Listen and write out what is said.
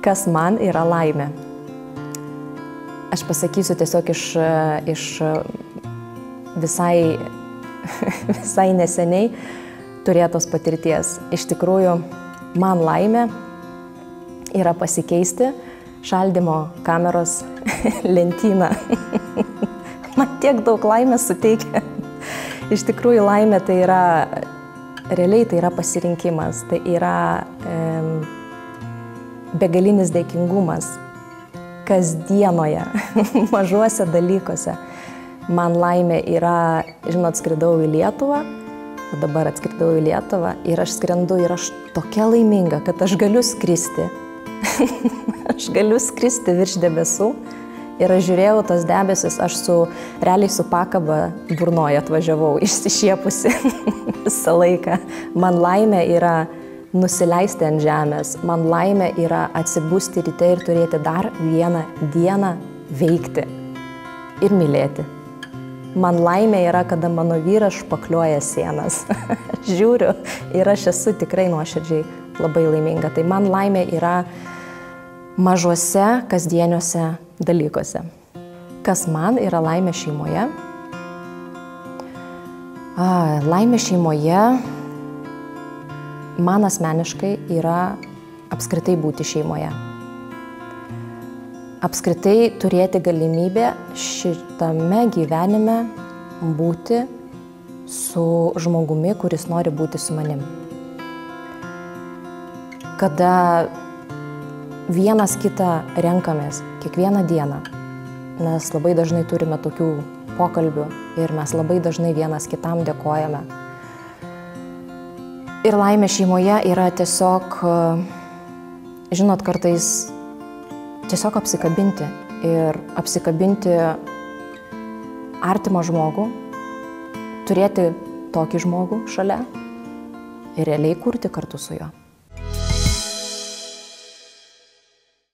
Kas man yra laimė? Aš pasakysiu tiesiog iš visai neseniai turėtos patirties. Iš tikrųjų, man laimė yra pasikeisti šaldymo kameros lentyną. Man tiek daug laimės suteikia. Iš tikrųjų, laimė tai yra, realiai tai yra pasirinkimas, tai yra begalinis dėkingumas kasdienoje, mažuose dalykuose. Man laimė yra, žinot, skridau į Lietuvą, o dabar atskridau į Lietuvą ir aš skrendu ir aš tokia laiminga, kad aš galiu skristi. Aš galiu skristi virš debesų ir aš žiūrėjau tos debesis, aš realiai su pakaba burnoje atvažiavau, išsišiepusi visą laiką. Man laimė yra nusileisti ant žemės, man laimė yra atsibusti ryte ir turėti dar vieną dieną veikti ir mylėti. Man laimė yra, kada mano vyras špakliuoja sienas. Aš žiūriu ir aš esu tikrai nuoširdžiai labai laiminga. Tai man laimė yra mažuose, kasdieniuose dalykuose. Kas man yra laimė šeimoje? Laimė šeimoje man asmeniškai yra apskritai būti šeimoje. Apskritai turėti galimybę šitame gyvenime būti su žmogumi, kuris nori būti su manim. Kada vienas kitą renkamės kiekvieną dieną, nes labai dažnai turime tokių pokalbių ir mes labai dažnai vienas kitam dėkojame. Ir laimė šeimoje yra tiesiog, žinot, kartais tiesiog apsikabinti ir apsikabinti artimą žmogų, turėti tokį žmogų šalia ir realiai kurti kartu su juo.